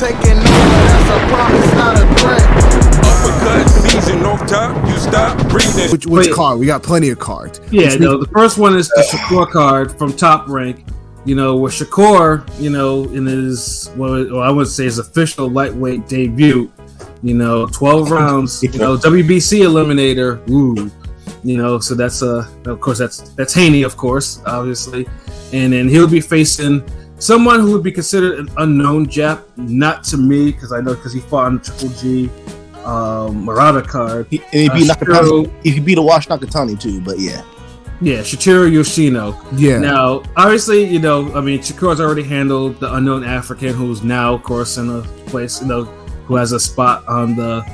taking over, that's a promise, not a threat. Uppercut, season off top, you stop breathing. Which card? We got plenty of cards. Yeah, no, the first one is the Shakur card from Top Rank. You know, where Shakur, you know, in his, well, I would say his official lightweight debut, you know, 12 rounds, you know, WBC eliminator. Ooh. You know, so that's of course that's Haney, of course, obviously, and then he'll be facing someone who would be considered an unknown Jap, not to me because he fought on the Triple G Murata card. He beat Nakatani. He beat a Wash Nakatani too, but yeah, Shuchiro Yoshino. Yeah. Now, obviously, you know, I mean, Shakur's already handled the unknown African, who's now, of course, in a place, you know, who has a spot on the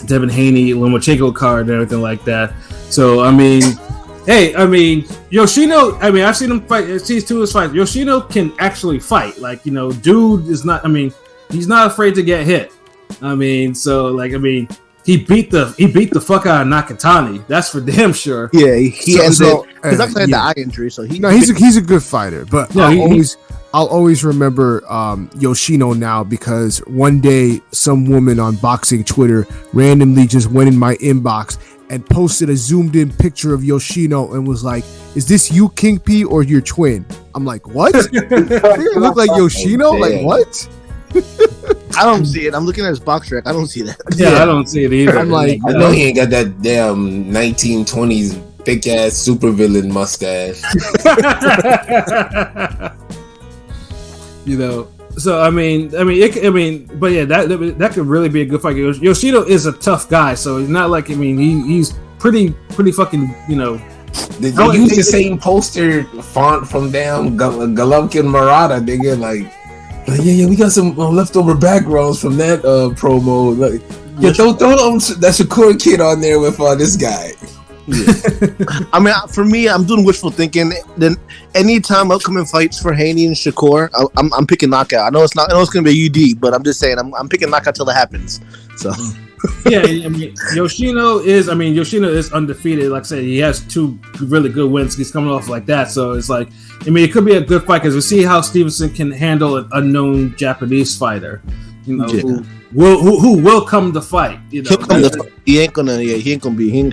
Devin Haney Lomachenko card and everything like that. So I mean, Yoshino. I mean, I've seen him fight. I've seen two of his fights. Yoshino can actually fight. Like, you know, dude is not. I mean, he's not afraid to get hit. I mean, so like, I mean, he beat the fuck out of Nakatani. That's for damn sure. Yeah, he ends up. He's actually had the eye injury, so he's a good fighter. But I'll always remember Yoshino now because one day some woman on boxing Twitter randomly just went in my inbox and posted a zoomed in picture of Yoshino and was like, "Is this you, King P, or your twin?" I'm like, "What? You look like Yoshino? Like what?" I don't see it. I'm looking at his box track. I don't see that. Yeah, I don't see it either. I'm like, I know he ain't got that damn 1920s thick ass supervillain mustache. You know, so but yeah, that could really be a good fight. Yoshino is a tough guy, so it's not like, I mean, he's pretty fucking, you know. They use the same poster font from damn Golovkin Murata. They get like, yeah, we got some leftover backgrounds from that promo. Like, yeah, throw that Shakur kid on there with this guy. Yeah. I mean, for me, I'm doing wishful thinking. Then anytime upcoming fights for Haney and Shakur, I'm picking knockout. I know it's going to be a UD, but I'm just saying I'm picking knockout till it happens. So yeah, I mean, Yoshino is undefeated. Like I said, he has two really good wins. He's coming off like that, so it's like, I mean, it could be a good fight because we see how Stevenson can handle an unknown Japanese fighter, you know, who will come to fight. You know, he ain't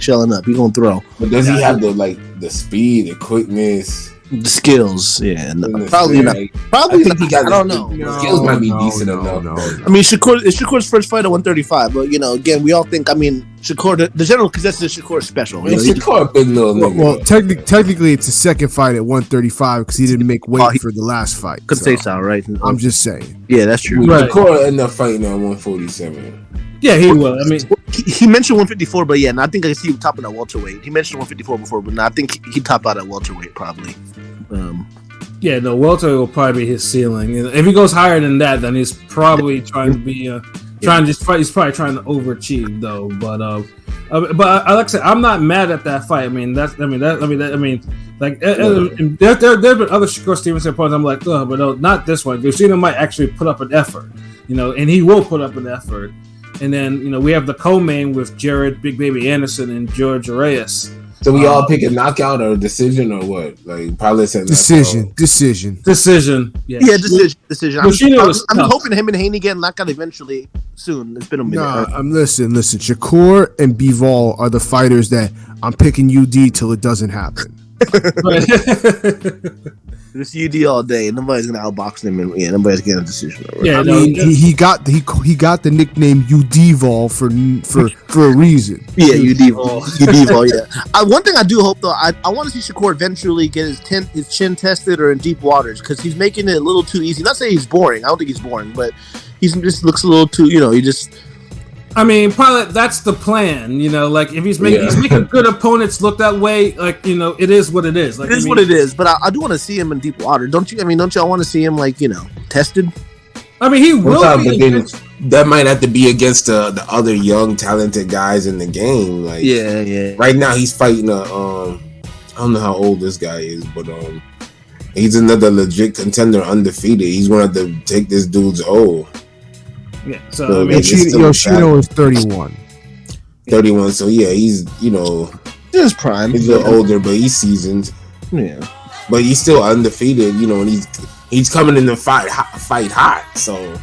shelling up. He gonna throw. But does he have the speed, the quickness? The skills, yeah, no, probably not. Probably not. I don't know. The skills might be decent enough. I mean, it's Shakur's first fight at 135, but you know, again, we all think. I mean, Shakur, the general consensus is Shakur special. You know, Shakur a big little nigga. Well, technically, it's the second fight at 135 because he didn't make weight for the last fight. Could say so, right? I'm just saying. Yeah, that's true. Right. Shakur ended up fighting at 147. Yeah, he will. I mean, he mentioned 154, but yeah, and I think I see him topping at welterweight. He mentioned 154 before, but no, I think he top out at welterweight probably. Yeah, no, welterweight will probably be his ceiling. If he goes higher than that, then he's probably trying to be he's probably trying to overachieve though. But like I said, I'm not mad at that fight. I mean, there've been other Shakur Stevenson opponents. I'm like, but no, not this one. Yoshino might actually put up an effort, you know, and he will put up an effort. And then, you know, we have the co-main with Jared Big Baby Anderson and George Reyes. So we all pick a knockout or a decision or what? Like probably said decision. Yeah, decision. I'm hoping him and Haney get knocked out eventually soon. It's been a minute. Listen. Shakur and Bivol are the fighters that I'm picking UD till it doesn't happen. This UD all day. Nobody's gonna outbox him, and nobody's getting a decision. Right? Yeah, he got the nickname UD-Vol for a reason. Yeah, UD-Vol. Yeah. One thing I do hope though, I want to see Shakur eventually get his chin tested or in deep waters because he's making it a little too easy. Not saying he's boring. I don't think he's boring, but he just looks a little too. You know, he just. I mean, probably that's the plan, you know. Like if he's making good opponents look that way, like, you know, it is what it is. Like, it is what it is. But I do want to see him in deep water, don't you? I mean, don't y'all want to see him like, you know, tested? I mean, he will. That might have to be against the other young, talented guys in the game. Like, yeah. Right now, he's fighting I don't know how old this guy is, but he's another legit contender, undefeated. He's gonna have to take this dude's old. Yeah, so Yoshino is 31. 31, so yeah, he's, you know, his prime. He's a little older, but he's seasoned. Yeah, but he's still undefeated, you know, and he's coming in to fight hot. So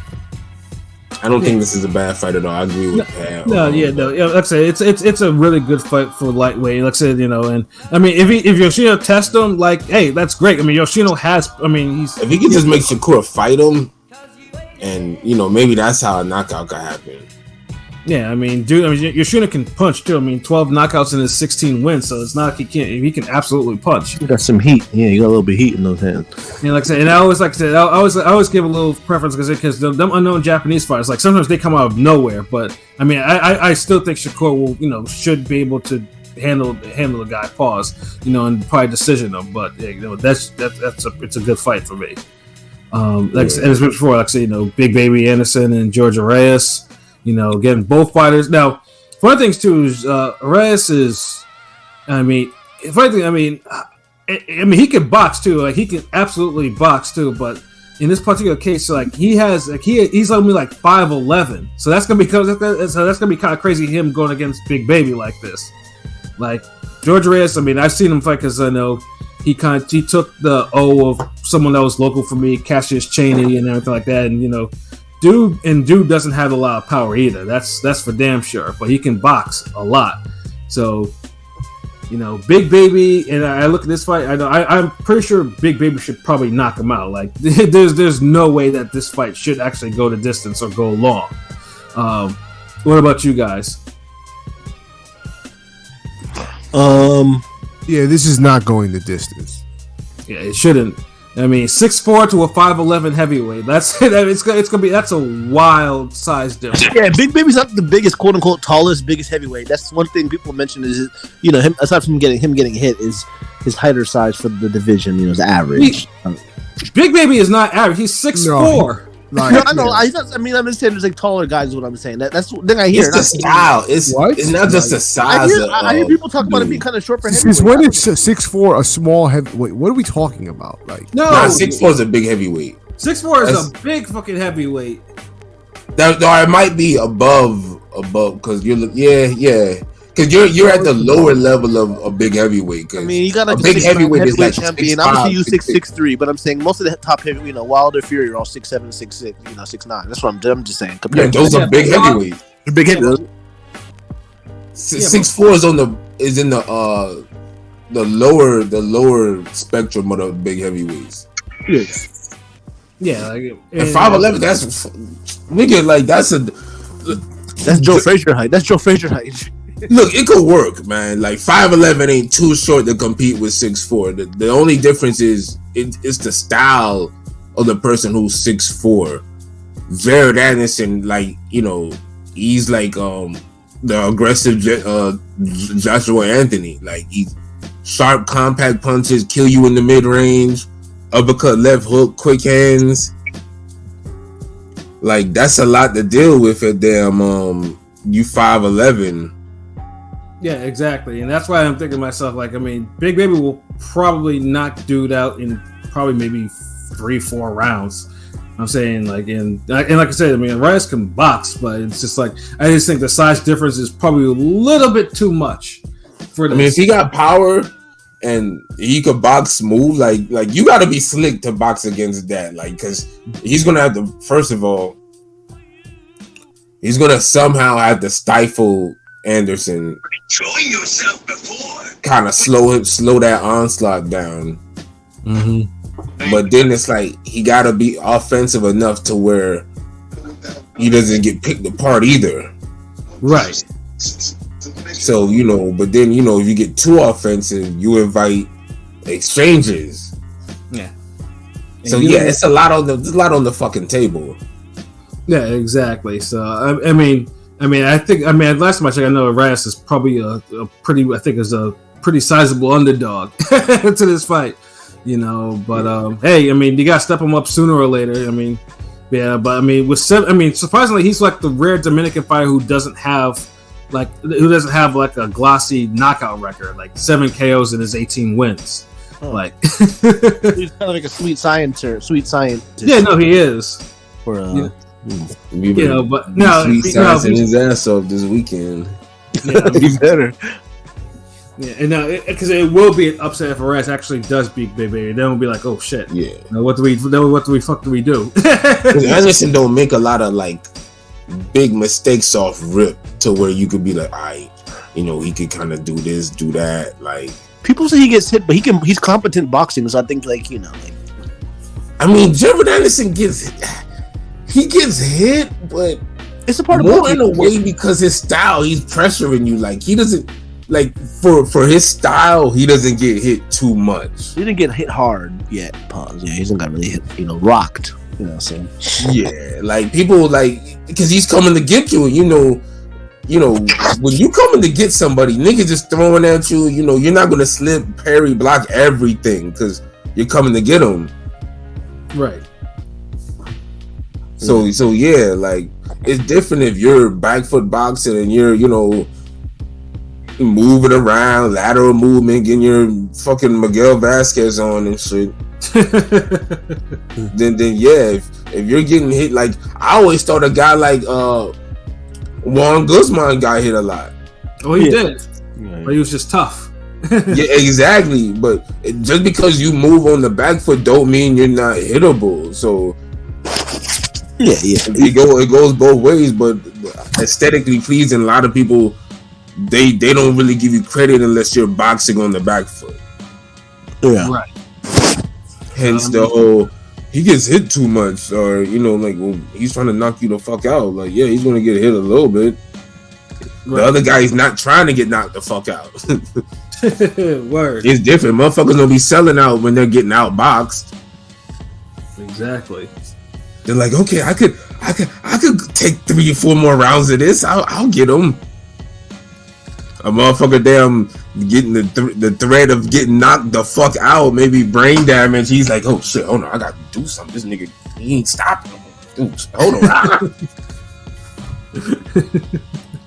I don't think this is a bad fight at all. I agree with Pat. Like I said, it's a really good fight for lightweight. Like I said, and I mean, if Yoshino tests him, like, hey, that's great. I mean, Yoshino has. I mean, if he can just make Shakur fight him, and maybe that's how a knockout could happen. Yeah, I mean, dude. I mean, Yoshino can punch too. I mean, 12 knockouts in his 16 wins, so it's not like he can't. He can absolutely punch. You got some heat. Yeah, you got a little bit of heat in those hands. Yeah, like I said, and I always give a little preference because them unknown Japanese fighters, like sometimes they come out of nowhere. But I mean, I still think Shakur will, should be able to handle the guy. Pause, and probably decision him. But it's a good fight for me. As before, like I said, Big Baby Anderson and Georgia Reyes. Getting both fighters. Now, one of the things too is Reyes is, he can box too. Like he can absolutely box too. But in this particular case, like he's only like 5'11", so that's gonna be kind of crazy. Him going against Big Baby like this, like George Reyes. I mean, I've seen him fight because I know he took the O of someone that was local for me, Cassius Chaney, and everything like that, and Dude doesn't have a lot of power either. That's for damn sure. But he can box a lot. So, Big Baby, and I look at this fight. I'm pretty sure Big Baby should probably knock him out. Like there's no way that this fight should actually go the distance or go long. What about you guys? Yeah, this is not going the distance. Yeah, it shouldn't. I mean, 6'4" to a 5'11" heavyweight. That's a wild size difference. Yeah, Big Baby's not the biggest, quote unquote, tallest, biggest heavyweight. That's one thing people mention is, him aside from him getting hit, is his height or size for the division. Is average. Big Baby is not average. He's 6'4". Like, no, I know. I'm just saying there's like taller guys. Is what I'm saying. That's the thing I hear. It's the style. It's not just the size. I hear people talk about it being kind of short for heavyweight. Since when is 6'4" a small heavyweight? What are we talking about? Like, no, 6'4" is a big heavyweight. 6'4" is a big fucking heavyweight. It might be above because because you're at the lower level of a big heavyweight. I mean, you got a big heavyweight is like champion. Obviously, you 6'3", but I'm saying most of the top heavy, Wilder, Fury are all 6'7", 6'6", 6'9". That's what I'm just saying. Those are big heavyweights. Big heavyweights. 6'4" is in the lower spectrum of the big heavyweights. Yes. Yeah, and 5'11", that's nigga, like that's Joe Frazier height. That's Joe Frazier height. Look, it could work, man. Like 5'11" ain't too short to compete with 6'4". The only difference is it's the style of the person who's 6'4". Jared Anderson, like he's like the aggressive Joshua Anthony. Like he's sharp, compact punches, kill you in the mid range, uppercut, left hook, quick hands. Like that's a lot to deal with at damn you 5'11". Yeah, exactly, and that's why I'm thinking to myself, like, I mean, Big Baby will probably knock dude out in probably maybe 3-4 rounds. I'm saying, like, and like I said, I mean, Reyes can box, but it's just like I just think the size difference is probably a little bit too much for this. I mean, if he got power and he could box smooth, like you got to be slick to box against that, like, because he's gonna have to, first of all, he's gonna somehow have to stifle Anderson, showing yourself before, kind of slow that onslaught down. Mm-hmm. But then it's like he gotta be offensive enough to where he doesn't get picked apart either. Right. So but then if you get too offensive, you invite exchanges. Yeah. So it's a lot on the fucking table. Yeah, exactly. So I mean, last match I know Reyes is probably a pretty sizable underdog to this fight, But hey, I mean, you gotta step him up sooner or later. I mean, yeah, but I mean, surprisingly, he's like the rare Dominican fighter who doesn't have like a glossy knockout record, like 7 KOs in his 18 wins. Oh. Like he's kind of like a sweet scientist. Yeah, no, he is. For but no, he's slicing his ass off this weekend. Yeah, be better. Yeah, and because it will be an upset if Reyes actually does beat Big Baby. Then we'll be like, oh shit. Yeah. What do we do? Anderson don't make a lot of like big mistakes off rip to where you could be like, he could kind of do this, do that. Like people say he gets hit, but he's competent boxing. So I think I mean, Jared Anderson gets hit, but it's a part of more boxing. in a way because his style, he's pressuring you. Like he doesn't for his style, he doesn't get hit too much. He didn't get hit hard yet. Pause. Yeah, he hasn't got really hit. Rocked. So yeah, like people because he's coming to get you. When you coming to get somebody, niggas just throwing at you. You're not gonna slip, parry, block everything because you're coming to get them. Right. So yeah, like it's different if you're back foot boxing and you're moving around, lateral movement, getting your fucking Miguel Vasquez on and shit. then yeah, if you're getting hit, like I always thought a guy like Juan Guzman got hit a lot. Oh, he did, but he was just tough. Yeah, exactly. But just because you move on the back foot don't mean you're not hittable. So yeah, it goes both ways. But aesthetically pleasing, a lot of people they don't really give you credit unless you're boxing on the back foot. Yeah, right. Hence the whole he gets hit too much, or he's trying to knock you the fuck out. Like, yeah, he's gonna get hit a little bit. Right. The other guy is not trying to get knocked the fuck out. Word. It's different. Motherfuckers gonna be selling out when they're getting outboxed. Exactly. They're like, okay, I could take 3 or 4 more rounds of this. I'll get them. A motherfucker damn getting the threat of getting knocked the fuck out, maybe brain damage. He's like, oh shit, hold on, I gotta do something. This nigga, he ain't stopping. Dude, hold on.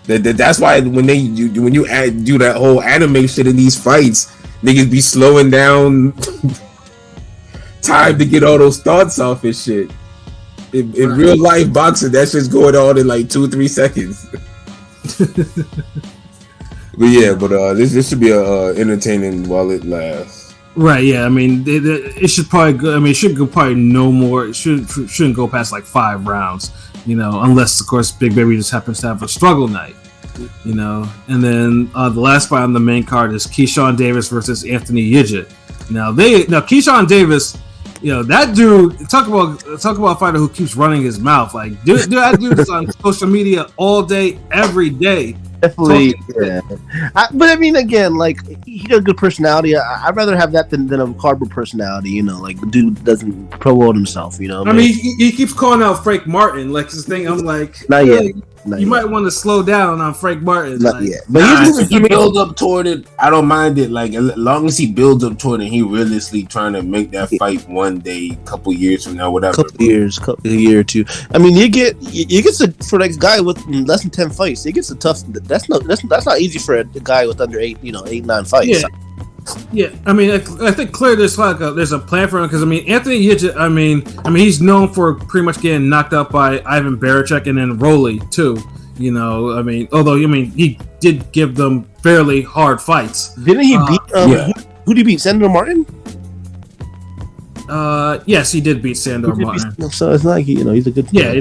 That's why when you do that whole anime shit in these fights, niggas be slowing down time to get all those thoughts off and shit. In real life boxing, that shit's going on in like 2-3 seconds. But yeah, this should be entertaining while it lasts. Right. Yeah. I mean, it should probably go. I mean, it should go probably no more. It shouldn't go past like 5 rounds. Unless of course Big Baby just happens to have a struggle night. And then the last fight on the main card is Keyshawn Davis versus Anthony Yidget. Now Keyshawn Davis, that dude. Talk about a fighter who keeps running his mouth. Like, that dude is on social media all day, every day. Definitely, yeah. But I mean, again, like he got a good personality. I'd rather have that than a cardboard personality. Like the dude doesn't promote himself. I mean, he keeps calling out Frank Martin like his thing. I'm like, not yet. You might want to slow down on Frank Martin. Not yet. But he builds up toward it. I don't mind it. Like, as long as he builds up toward it, he realistically trying to make that fight one day, couple years from now, whatever. A year or two. I mean, you get for that guy with less than 10 fights. He gets a tough. That's not easy for a guy with under 8, 8-9 fights. Yeah. Yeah, I mean, I think clearly there's a plan for him because I mean, Anthony Yidget, I mean, he's known for pretty much getting knocked out by Ivan Baranchyk and then Rolly too. I mean, although he did give them fairly hard fights. Didn't he beat? Who did he beat? Sandor Martin? Yes, he did beat Sandor Martin. So it's not like he's a good. Yeah,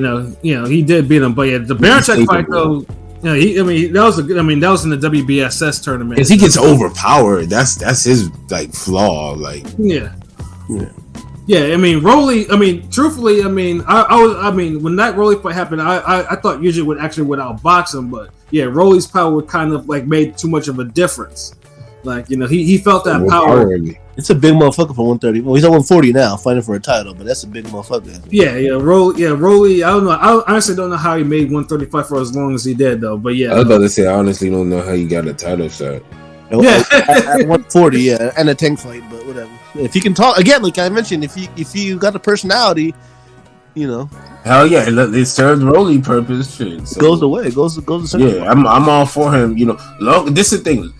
he did beat him, but yeah, the Baranchyk fight though. Yeah, that was in the WBSS tournament. Because he gets overpowered. That's his flaw. Yeah. I mean, Rolly. I mean, truthfully, I mean, I when that Rolly fight happened, I thought Yidget would outbox him, but yeah, Rolly's power kind of made too much of a difference. He felt that power. It's a big motherfucker for 130. Well, he's at 140 now, fighting for a title, but that's a big motherfucker. Rolly. I don't know. I honestly don't know how he made 135 for as long as he did, though. But yeah, I was about to say, I honestly don't know how you got a title shot. Yeah, at 140, yeah, and a tank fight, but whatever. If you can talk again, like I mentioned, if you got the personality, hell yeah, it serves Rolly purpose. Shit, so. Goes away. Goes to yeah. I'm all for him. This is the thing.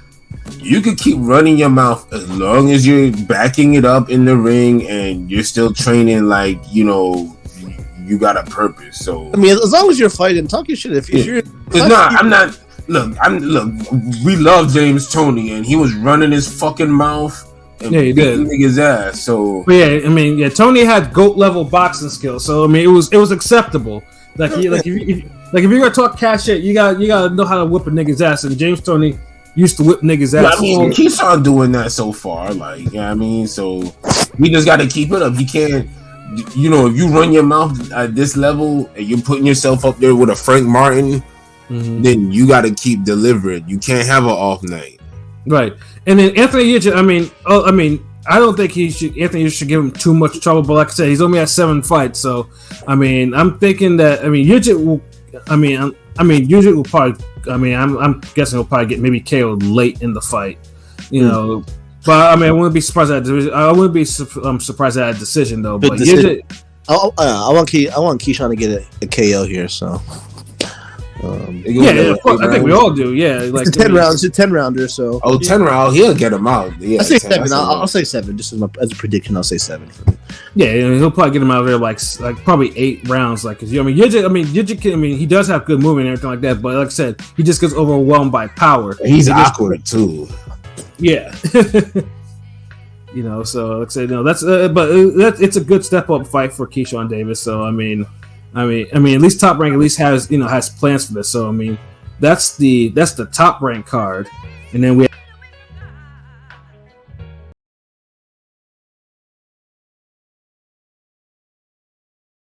You can keep running your mouth as long as you're backing it up in the ring and you're still training you got a purpose. So I mean, as long as you're fighting, talk your shit. If you're I'm not. Look, we love James Toney and he was running his fucking mouth and he did niggas ass. So but yeah, I mean, Tony had GOAT level boxing skills, so I mean, it was acceptable. Like if you're gonna talk cash shit, you gotta know how to whip a nigga's ass. And James Toney used to whip niggas' ass. I mean, Keyshawn doing that so far, like, you know what I mean? So we just got to keep it up. You can't, if you run your mouth at this level and you're putting yourself up there with a Frank Martin, then you got to keep delivering. You can't have an off night. Right. And then Anthony Yujit, I don't think Anthony should give him too much trouble, but like I said, he's only had 7 fights. So, I'm thinking that, Yujit will, Yujit will probably, I'm guessing he'll probably get maybe KO'd late in the fight, But I wouldn't be surprised at surprised at a decision though. But I want Keyshawn to get a KO here. So of course, I think we all do. Yeah, like it's 10 rounds. It's a 10-rounder. So 10 round, he'll get him out. Yeah, I say 7. I'll say 7. Just as a prediction, I'll say 7. Yeah, he'll probably get him out of there like probably 8 rounds. Like, Yujit, he does have good movement and everything like that. But like I said, he just gets overwhelmed by power. He's awkward too. Yeah. So like I said, it's a good step up fight for Keyshawn Davis. So at least Top Rank at least has plans for this. So that's the Top Rank card, and then we